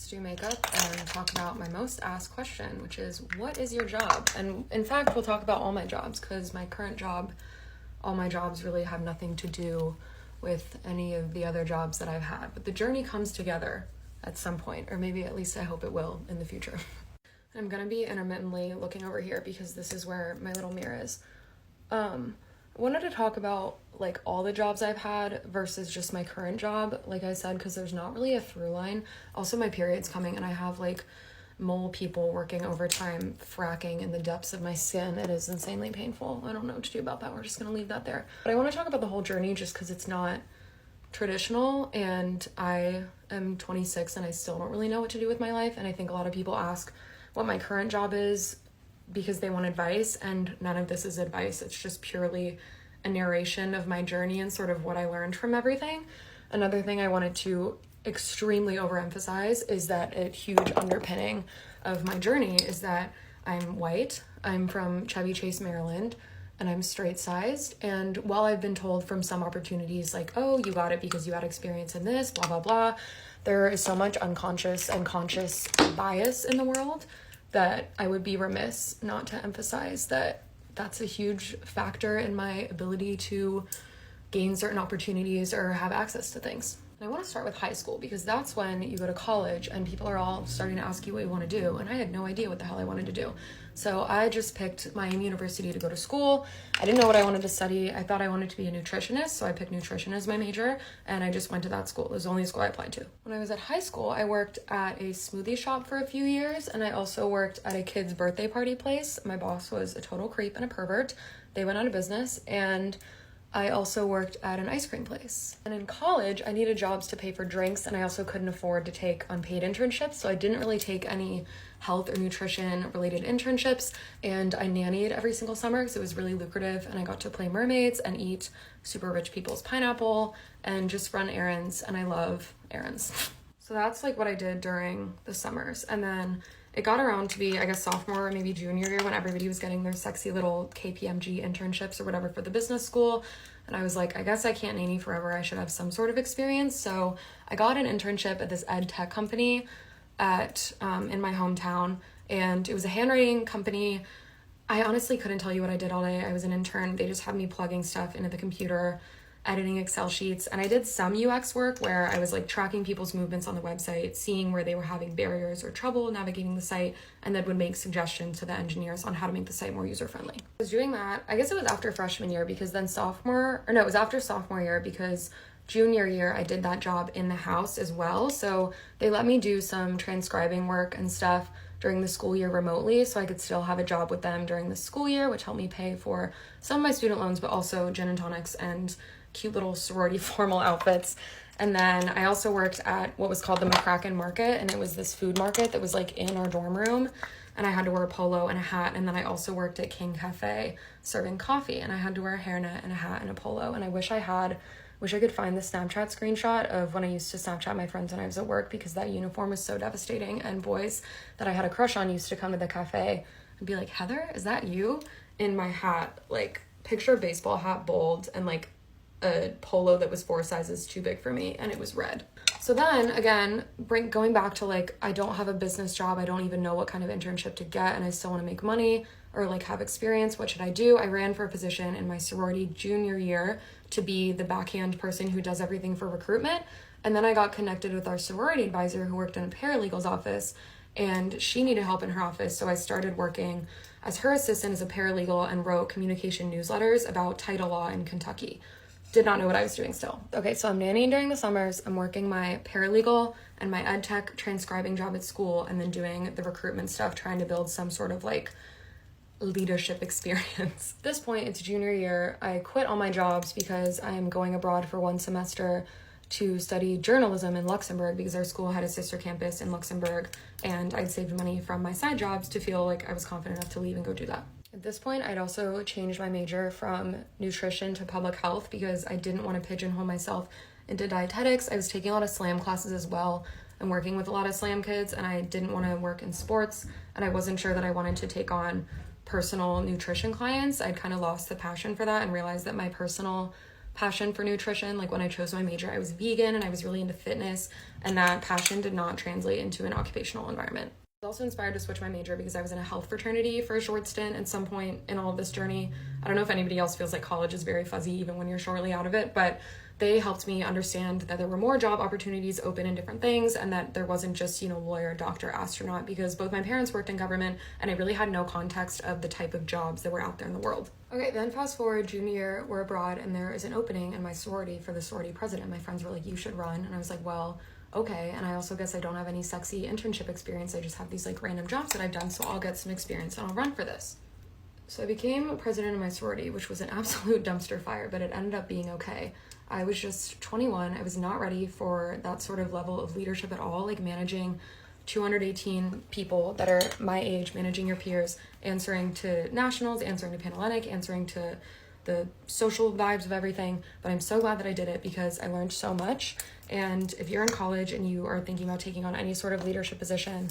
Let's do makeup and talk about my most asked question, which is, what is your job? And in fact, we'll talk about all my jobs, because my current job, all my jobs really have nothing to do with any of the other jobs that I've had. But the journey comes together at some point, or maybe at least I hope it will in the future. I'm gonna be intermittently looking over here because this is where my little mirror is. I wanted to talk about like all the jobs I've had versus just my current job, like I said, because there's not really a through line. Also, my period's coming and I have like mole people working overtime, fracking in the depths of my skin. It is insanely painful. I don't know what to do about that. We're just gonna leave that there. But I want to talk about the whole journey just because it's not traditional, and I am 26 and I still don't really know what to do with my life. And I think a lot of people ask what my current job is because they want advice, and none of this is advice. It's just purely a narration of my journey and sort of what I learned from everything. Another thing I wanted to extremely overemphasize is that a huge underpinning of my journey is that I'm white, I'm from Chevy Chase, Maryland, and I'm straight sized. And while I've been told from some opportunities like, oh, you got it because you had experience in this, blah, blah, blah, there is so much unconscious and conscious bias in the world that I would be remiss not to emphasize that that's a huge factor in my ability to gain certain opportunities or have access to things. And I want to start with high school because that's when you go to college and people are all starting to ask you what you want to do. And I had no idea what the hell I wanted to do. So I just picked Miami University to go to school. I didn't know what I wanted to study. I thought I wanted to be a nutritionist, so I picked nutrition as my major, and I just went to that school. It was the only school I applied to. When I was at high school, I worked at a smoothie shop for a few years, and I also worked at a kid's birthday party place. My boss was a total creep and a pervert. They went out of business, and I also worked at an ice cream place. And in college, I needed jobs to pay for drinks, and I also couldn't afford to take unpaid internships, so I didn't really take any health or nutrition related internships, and I nannied every single summer because it was really lucrative, and I got to play mermaids and eat super rich people's pineapple and just run errands, and I love errands. So that's like what I did during the summers. And then it got around to be, I guess, sophomore or maybe junior year when everybody was getting their sexy little KPMG internships or whatever for the business school. And I was like, I guess I can't nanny forever. I should have some sort of experience. So I got an internship at this ed tech company in my hometown, and it was a handwriting company. I honestly couldn't tell you what I did all day. I was an intern. They just had me plugging stuff into the computer, editing Excel sheets, and I did some UX work where I was like tracking people's movements on the website, seeing where they were having barriers or trouble navigating the site, and then would make suggestions to the engineers on how to make the site more user-friendly. I was doing that, I guess it was after freshman year because then it was after sophomore year because junior year I did that job in the house as well. So they let me do some transcribing work and stuff during the school year remotely, so I could still have a job with them during the school year, which helped me pay for some of my student loans, but also gin and tonics and cute little sorority formal outfits. And then I also worked at what was called the McCracken Market, and it was this food market that was like in our dorm room, and I had to wear a polo and a hat. And then I also worked at King Cafe serving coffee, and I had to wear a hairnet and a hat and a polo. And I wish I could find the Snapchat screenshot of when I used to Snapchat my friends when I was at work, because that uniform was so devastating, and boys that I had a crush on used to come to the cafe and be like, Heather, is that you? In my hat, like picture baseball hat, bold, and like a polo that was 4 sizes too big for me, and it was red. So then again, going back to like, I don't have a business job, I don't even know what kind of internship to get, and I still want to make money or like have experience. What should I do? I ran for a position in my sorority junior year to be the backhand person who does everything for recruitment. And then I got connected with our sorority advisor who worked in a paralegal's office, and she needed help in her office. So I started working as her assistant as a paralegal and wrote communication newsletters about title law in Kentucky. Did not know what I was doing still. Okay, so I'm nannying during the summers. I'm working my paralegal and my ed tech transcribing job at school, and then doing the recruitment stuff, trying to build some sort of like leadership experience. At this point, it's junior year. I quit all my jobs because I am going abroad for 1 semester to study journalism in Luxembourg because our school had a sister campus in Luxembourg, and I'd saved money from my side jobs to feel like I was confident enough to leave and go do that. At this point, I'd also changed my major from nutrition to public health because I didn't want to pigeonhole myself into dietetics. I was taking a lot of slam classes as well and working with a lot of slam kids, and I didn't want to work in sports, and I wasn't sure that I wanted to take on personal nutrition clients. I'd kind of lost the passion for that and realized that my personal passion for nutrition. Like when I chose my major, I was vegan and I was really into fitness, and that passion did not translate into an occupational environment. I was also inspired to switch my major because I was in a health fraternity for a short stint at some point in all of this journey. I don't know if anybody else feels like college is very fuzzy even when you're shortly out of it, but they helped me understand that there were more job opportunities open in different things, and that there wasn't just, lawyer, doctor, astronaut, because both my parents worked in government and I really had no context of the type of jobs that were out there in the world. Okay, then fast forward, junior year, we're abroad and there is an opening in my sorority for the sorority president. My friends were like, you should run. And I was like, well, okay. And I also guess I don't have any sexy internship experience. I just have these like random jobs that I've done, so I'll get some experience and I'll run for this. So I became president of my sorority, which was an absolute dumpster fire, but it ended up being okay. I was just 21. I was not ready for that sort of level of leadership at all, like managing 218 people that are my age, managing your peers, answering to nationals, answering to Panhellenic, answering to the social vibes of everything. But I'm so glad that I did it because I learned so much. And if you're in college and you are thinking about taking on any sort of leadership position,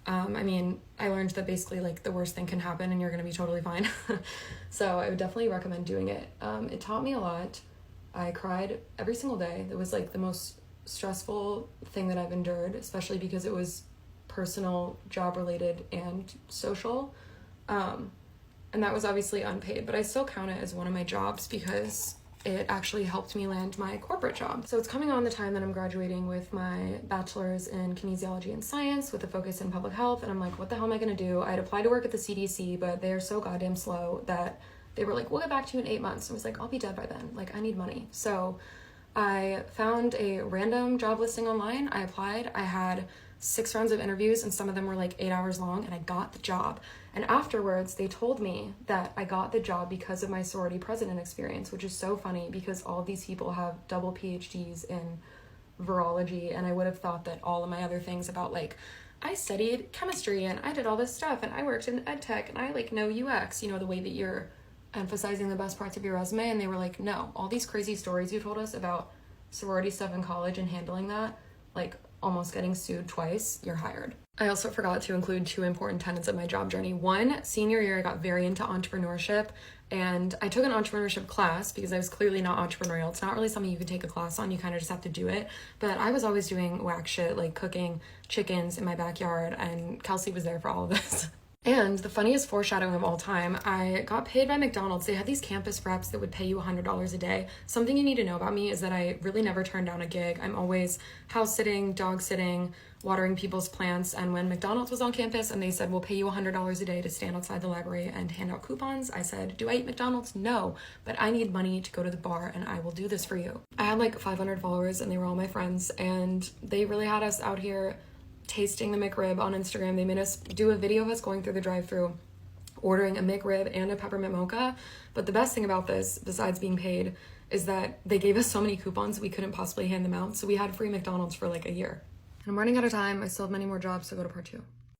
I learned that basically like the worst thing can happen and you're going to be totally fine. So I would definitely recommend doing it. It taught me a lot. I cried every single day. It was like the most stressful thing that I've endured, especially because it was personal, job related, and social. And that was obviously unpaid, but I still count it as one of my jobs because it actually helped me land my corporate job. So it's coming on the time that I'm graduating with my bachelor's in kinesiology and science with a focus in public health. And I'm like, what the hell am I gonna do? I had applied to work at the CDC, but they are so goddamn slow that they were like, we'll get back to you in 8 months. I was like, I'll be dead by then. Like, I need money. So I found a random job listing online. I applied. I had 6 rounds of interviews and some of them were like 8 hours long, and I got the job. And afterwards, they told me that I got the job because of my sorority president experience, which is so funny because all of these people have double PhDs in virology, and I would have thought that all of my other things about like, I studied chemistry and I did all this stuff and I worked in ed tech and I like know UX, the way that you're emphasizing the best parts of your resume. And they were like, no, all these crazy stories you told us about sorority stuff in college and handling that, like almost getting sued twice, you're hired. I also forgot to include 2 important tenets of my job journey. One, senior year, I got very into entrepreneurship, and I took an entrepreneurship class because I was clearly not entrepreneurial. It's not really something you can take a class on, you kind of just have to do it. But I was always doing whack shit, like cooking chickens in my backyard, and Kelsey was there for all of this. And the funniest foreshadowing of all time, I got paid by McDonald's. They had these campus reps that would pay you $100 a day. Something you need to know about me is that I really never turn down a gig. I'm always house sitting, dog sitting, watering people's plants. And when McDonald's was on campus and they said, we'll pay you $100 a day to stand outside the library and hand out coupons, I said, do I eat McDonald's? No, but I need money to go to the bar and I will do this for you. I had like 500 followers and they were all my friends, and they really had us out here tasting the McRib on Instagram. They made us do a video of us going through the drive-thru, ordering a McRib and a peppermint mocha. But the best thing about this, besides being paid, is that they gave us so many coupons we couldn't possibly hand them out. So we had free McDonald's for like a year. And I'm running out of time. I still have many more jobs, so go to part 2.